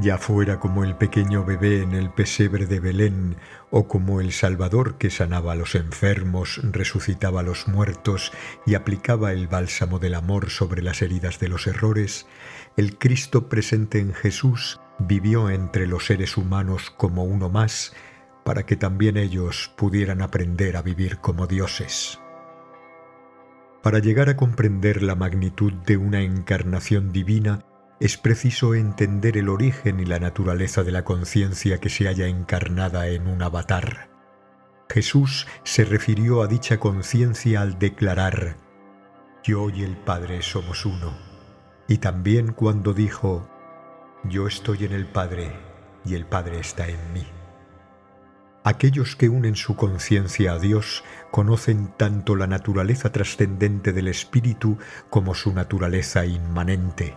ya fuera como el pequeño bebé en el pesebre de Belén, o como el Salvador que sanaba a los enfermos, resucitaba a los muertos y aplicaba el bálsamo del amor sobre las heridas de los errores, el Cristo presente en Jesús vivió entre los seres humanos como uno más, para que también ellos pudieran aprender a vivir como dioses. Para llegar a comprender la magnitud de una encarnación divina, es preciso entender el origen y la naturaleza de la conciencia que se halla encarnada en un avatar. Jesús se refirió a dicha conciencia al declarar: «Yo y el Padre somos uno», y también cuando dijo: «Yo estoy en el Padre y el Padre está en mí». Aquellos que unen su conciencia a Dios conocen tanto la naturaleza trascendente del espíritu como su naturaleza inmanente,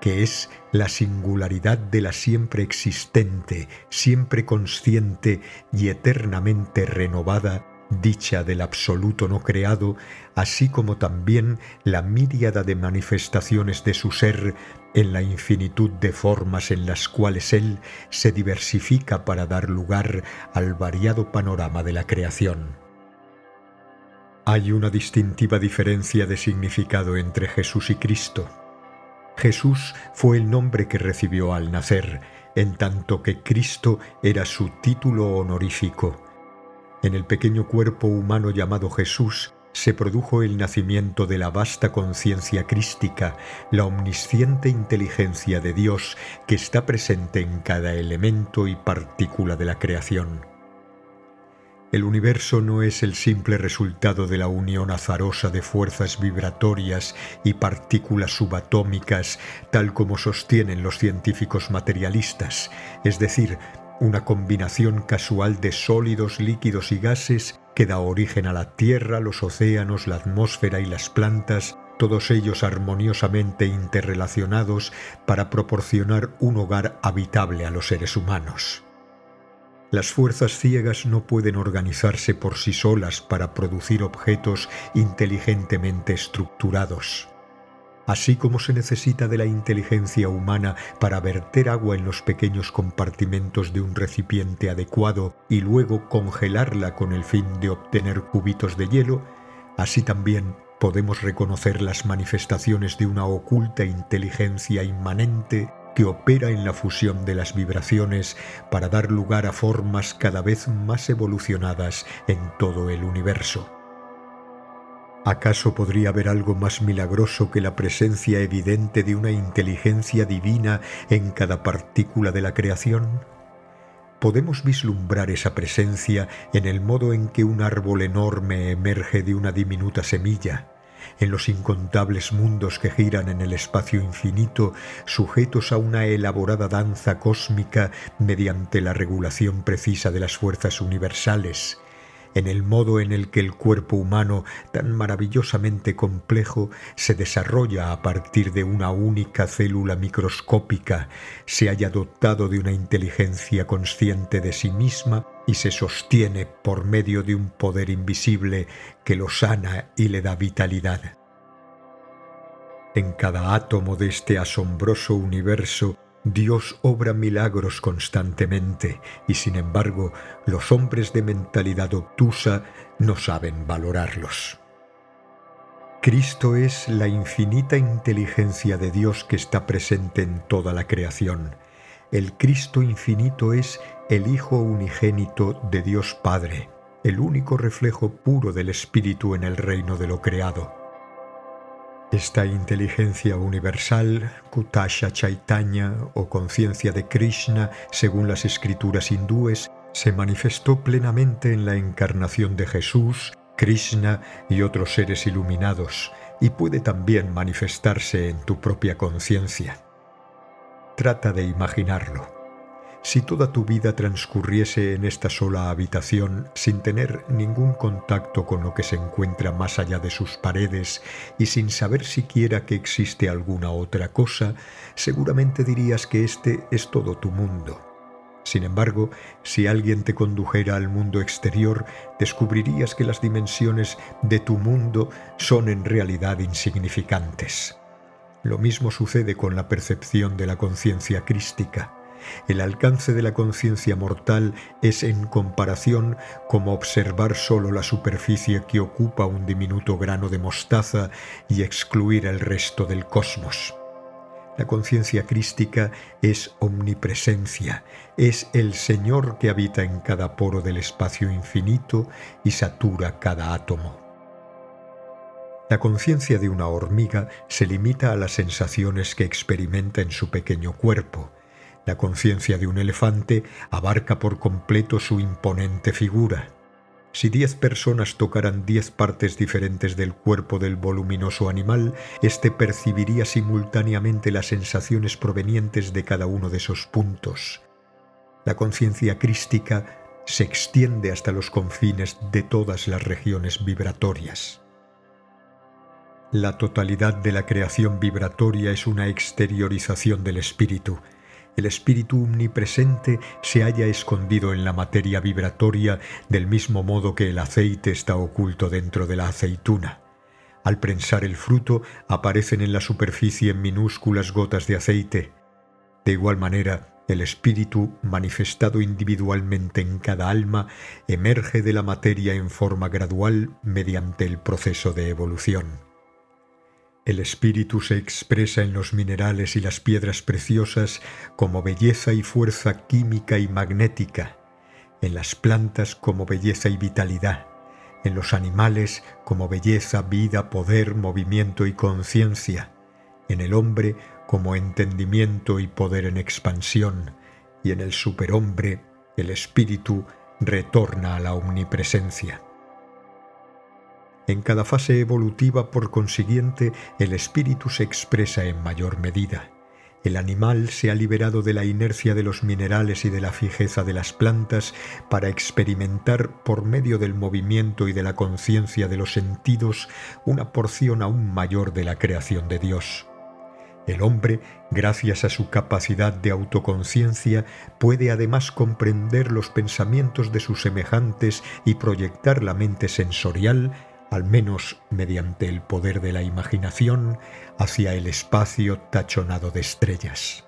que es la singularidad de la siempre existente, siempre consciente y eternamente renovada dicha del absoluto no creado, así como también la miríada de manifestaciones de su ser en la infinitud de formas en las cuales él se diversifica para dar lugar al variado panorama de la creación. Hay una distintiva diferencia de significado entre Jesús y Cristo. Jesús fue el nombre que recibió al nacer, en tanto que Cristo era su título honorífico. En el pequeño cuerpo humano llamado Jesús se produjo el nacimiento de la vasta conciencia crística, la omnisciente inteligencia de Dios que está presente en cada elemento y partícula de la creación. El universo no es el simple resultado de la unión azarosa de fuerzas vibratorias y partículas subatómicas, tal como sostienen los científicos materialistas, es decir, una combinación casual de sólidos, líquidos y gases que da origen a la Tierra, los océanos, la atmósfera y las plantas, todos ellos armoniosamente interrelacionados para proporcionar un hogar habitable a los seres humanos. Las fuerzas ciegas no pueden organizarse por sí solas para producir objetos inteligentemente estructurados. Así como se necesita de la inteligencia humana para verter agua en los pequeños compartimentos de un recipiente adecuado y luego congelarla con el fin de obtener cubitos de hielo, así también podemos reconocer las manifestaciones de una oculta inteligencia inmanente que opera en la fusión de las vibraciones para dar lugar a formas cada vez más evolucionadas en todo el universo. ¿Acaso podría haber algo más milagroso que la presencia evidente de una inteligencia divina en cada partícula de la creación? Podemos vislumbrar esa presencia en el modo en que un árbol enorme emerge de una diminuta semilla, en los incontables mundos que giran en el espacio infinito, sujetos a una elaborada danza cósmica mediante la regulación precisa de las fuerzas universales, en el modo en el que el cuerpo humano, tan maravillosamente complejo, se desarrolla a partir de una única célula microscópica, se haya dotado de una inteligencia consciente de sí misma y se sostiene por medio de un poder invisible que lo sana y le da vitalidad. En cada átomo de este asombroso universo, Dios obra milagros constantemente y, sin embargo, los hombres de mentalidad obtusa no saben valorarlos. Cristo es la infinita inteligencia de Dios que está presente en toda la creación. El Cristo infinito es el Hijo unigénito de Dios Padre, el único reflejo puro del Espíritu en el reino de lo creado. Esta inteligencia universal, Kutasha Chaitanya o conciencia de Krishna, según las escrituras hindúes, se manifestó plenamente en la encarnación de Jesús, Krishna y otros seres iluminados, y puede también manifestarse en tu propia conciencia. Trata de imaginarlo. Si toda tu vida transcurriese en esta sola habitación sin tener ningún contacto con lo que se encuentra más allá de sus paredes y sin saber siquiera que existe alguna otra cosa, seguramente dirías que este es todo tu mundo. Sin embargo, si alguien te condujera al mundo exterior, descubrirías que las dimensiones de tu mundo son en realidad insignificantes. Lo mismo sucede con la percepción de la conciencia crística. El alcance de la conciencia mortal es en comparación como observar solo la superficie que ocupa un diminuto grano de mostaza y excluir el resto del cosmos. La conciencia crística es omnipresencia, es el Señor que habita en cada poro del espacio infinito y satura cada átomo. La conciencia de una hormiga se limita a las sensaciones que experimenta en su pequeño cuerpo. La conciencia de un elefante abarca por completo su imponente figura. Si 10 personas tocaran 10 partes diferentes del cuerpo del voluminoso animal, éste percibiría simultáneamente las sensaciones provenientes de cada uno de esos puntos. La conciencia crística se extiende hasta los confines de todas las regiones vibratorias. La totalidad de la creación vibratoria es una exteriorización del espíritu. El espíritu omnipresente se halla escondido en la materia vibratoria del mismo modo que el aceite está oculto dentro de la aceituna. Al prensar el fruto aparecen en la superficie minúsculas gotas de aceite. De igual manera, el espíritu, manifestado individualmente en cada alma, emerge de la materia en forma gradual mediante el proceso de evolución. El espíritu se expresa en los minerales y las piedras preciosas como belleza y fuerza química y magnética, en las plantas como belleza y vitalidad, en los animales como belleza, vida, poder, movimiento y conciencia, en el hombre como entendimiento y poder en expansión, y en el superhombre el espíritu retorna a la omnipresencia. En cada fase evolutiva, por consiguiente, el espíritu se expresa en mayor medida. El animal se ha liberado de la inercia de los minerales y de la fijeza de las plantas para experimentar, por medio del movimiento y de la conciencia de los sentidos, una porción aún mayor de la creación de Dios. El hombre, gracias a su capacidad de autoconciencia, puede además comprender los pensamientos de sus semejantes y proyectar la mente sensorial, al menos mediante el poder de la imaginación, hacia el espacio tachonado de estrellas.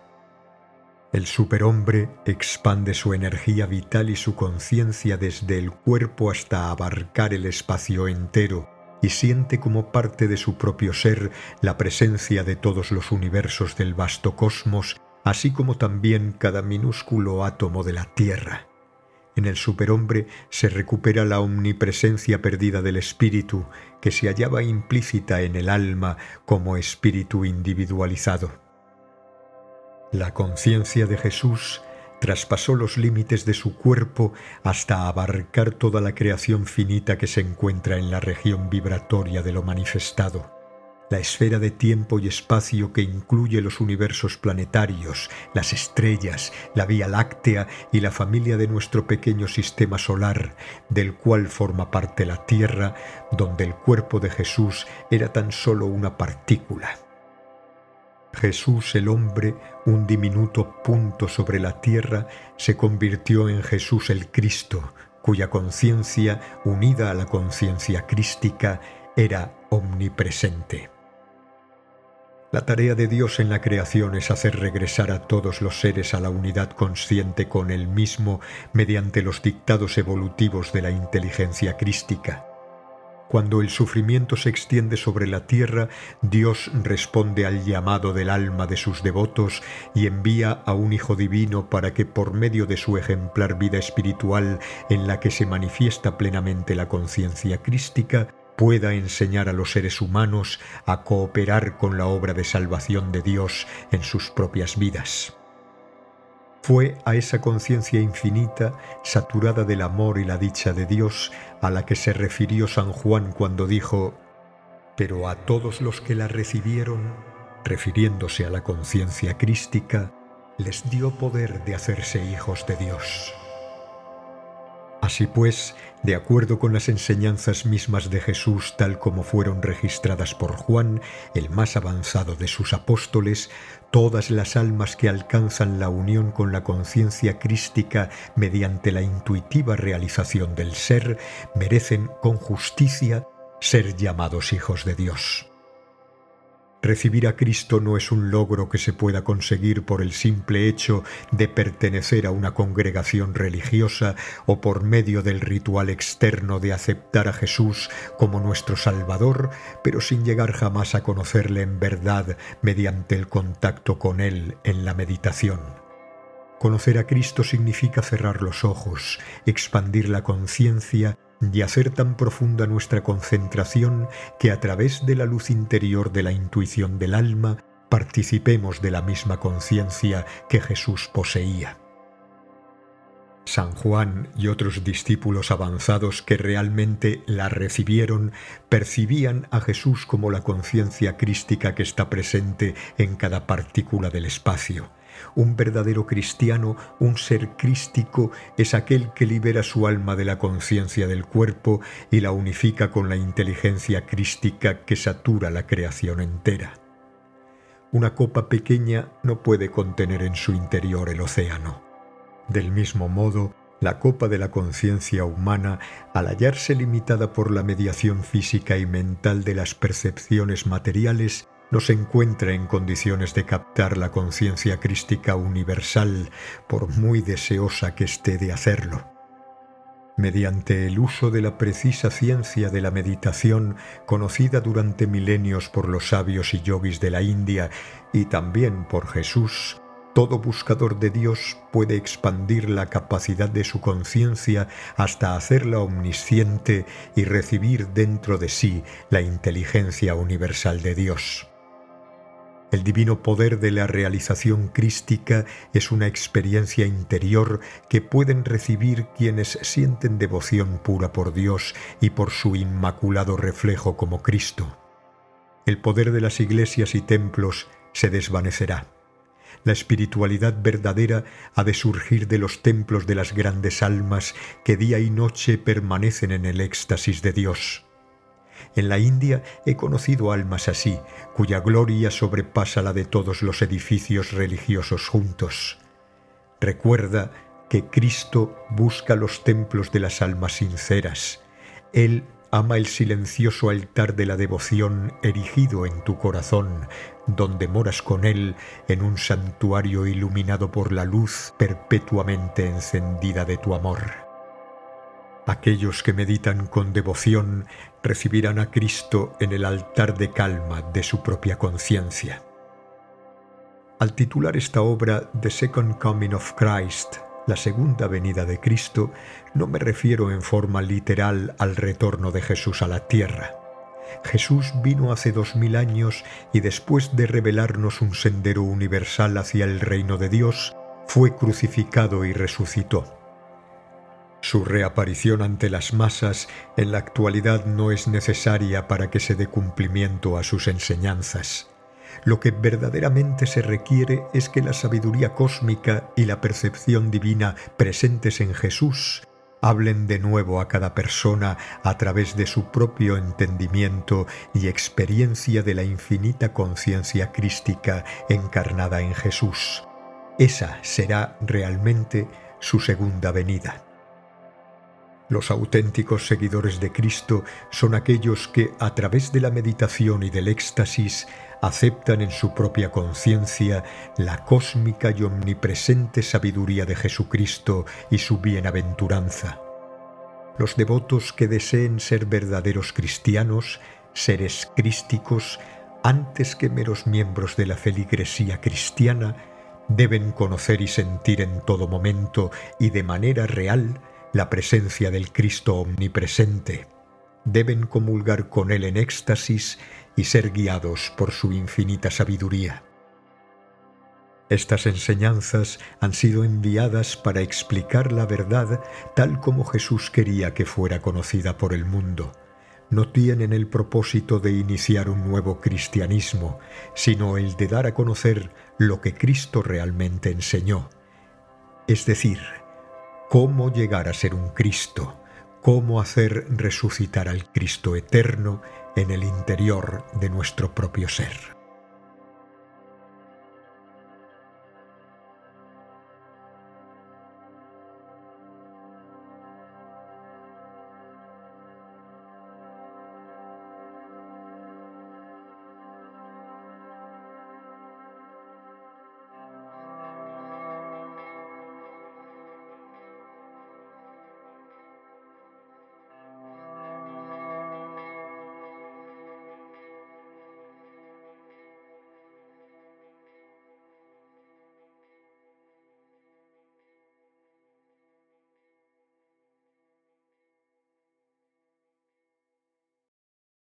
El superhombre expande su energía vital y su conciencia desde el cuerpo hasta abarcar el espacio entero y siente como parte de su propio ser la presencia de todos los universos del vasto cosmos, así como también cada minúsculo átomo de la Tierra. En el superhombre se recupera la omnipresencia perdida del espíritu, que se hallaba implícita en el alma como espíritu individualizado. La conciencia de Jesús traspasó los límites de su cuerpo hasta abarcar toda la creación finita que se encuentra en la región vibratoria de lo manifestado. La esfera de tiempo y espacio que incluye los universos planetarios, las estrellas, la Vía Láctea y la familia de nuestro pequeño sistema solar, del cual forma parte la Tierra, donde el cuerpo de Jesús era tan solo una partícula. Jesús el hombre, un diminuto punto sobre la Tierra, se convirtió en Jesús el Cristo, cuya conciencia, unida a la conciencia crística, era omnipresente. La tarea de Dios en la creación es hacer regresar a todos los seres a la unidad consciente con Él mismo mediante los dictados evolutivos de la inteligencia crística. Cuando el sufrimiento se extiende sobre la tierra, Dios responde al llamado del alma de sus devotos y envía a un Hijo Divino para que por medio de su ejemplar vida espiritual en la que se manifiesta plenamente la conciencia crística, pueda enseñar a los seres humanos a cooperar con la obra de salvación de Dios en sus propias vidas. Fue a esa conciencia infinita, saturada del amor y la dicha de Dios, a la que se refirió San Juan cuando dijo: «Pero a todos los que la recibieron», refiriéndose a la conciencia crística, les dio poder de hacerse hijos de Dios. Así pues, de acuerdo con las enseñanzas mismas de Jesús tal como fueron registradas por Juan, el más avanzado de sus apóstoles, todas las almas que alcanzan la unión con la conciencia crística mediante la intuitiva realización del ser, merecen con justicia ser llamados hijos de Dios. Recibir a Cristo no es un logro que se pueda conseguir por el simple hecho de pertenecer a una congregación religiosa o por medio del ritual externo de aceptar a Jesús como nuestro Salvador, pero sin llegar jamás a conocerle en verdad mediante el contacto con Él en la meditación. Conocer a Cristo significa cerrar los ojos, expandir la conciencia y hacer tan profunda nuestra concentración que a través de la luz interior de la intuición del alma participemos de la misma conciencia que Jesús poseía. San Juan y otros discípulos avanzados que realmente la recibieron percibían a Jesús como la conciencia crística que está presente en cada partícula del espacio. Un verdadero cristiano, un ser crístico, es aquel que libera su alma de la conciencia del cuerpo y la unifica con la inteligencia crística que satura la creación entera. Una copa pequeña no puede contener en su interior el océano. Del mismo modo, la copa de la conciencia humana, al hallarse limitada por la mediación física y mental de las percepciones materiales, no se encuentra en condiciones de captar la conciencia crística universal, por muy deseosa que esté de hacerlo. Mediante el uso de la precisa ciencia de la meditación, conocida durante milenios por los sabios y yogis de la India y también por Jesús, todo buscador de Dios puede expandir la capacidad de su conciencia hasta hacerla omnisciente y recibir dentro de sí la inteligencia universal de Dios. El divino poder de la realización crística es una experiencia interior que pueden recibir quienes sienten devoción pura por Dios y por su inmaculado reflejo como Cristo. El poder de las iglesias y templos se desvanecerá. La espiritualidad verdadera ha de surgir de los templos de las grandes almas que día y noche permanecen en el éxtasis de Dios. En la India he conocido almas así, cuya gloria sobrepasa la de todos los edificios religiosos juntos. Recuerda que Cristo busca los templos de las almas sinceras. Él ama el silencioso altar de la devoción erigido en tu corazón, donde moras con Él en un santuario iluminado por la luz perpetuamente encendida de tu amor. Aquellos que meditan con devoción recibirán a Cristo en el altar de calma de su propia conciencia. Al titular esta obra The Second Coming of Christ, la segunda venida de Cristo, no me refiero en forma literal al retorno de Jesús a la tierra. Jesús vino hace 2000 años y después de revelarnos un sendero universal hacia el reino de Dios, fue crucificado y resucitó. Su reaparición ante las masas en la actualidad no es necesaria para que se dé cumplimiento a sus enseñanzas. Lo que verdaderamente se requiere es que la sabiduría cósmica y la percepción divina presentes en Jesús hablen de nuevo a cada persona a través de su propio entendimiento y experiencia de la infinita conciencia crística encarnada en Jesús. Esa será realmente su segunda venida. Los auténticos seguidores de Cristo son aquellos que, a través de la meditación y del éxtasis, aceptan en su propia conciencia la cósmica y omnipresente sabiduría de Jesucristo y su bienaventuranza. Los devotos que deseen ser verdaderos cristianos, seres crísticos, antes que meros miembros de la feligresía cristiana, deben conocer y sentir en todo momento y de manera real la presencia del Cristo omnipresente. Deben comulgar con Él en éxtasis y ser guiados por su infinita sabiduría. Estas enseñanzas han sido enviadas para explicar la verdad tal como Jesús quería que fuera conocida por el mundo. No tienen el propósito de iniciar un nuevo cristianismo, sino el de dar a conocer lo que Cristo realmente enseñó, es decir, cómo llegar a ser un Cristo, cómo hacer resucitar al Cristo eterno en el interior de nuestro propio ser.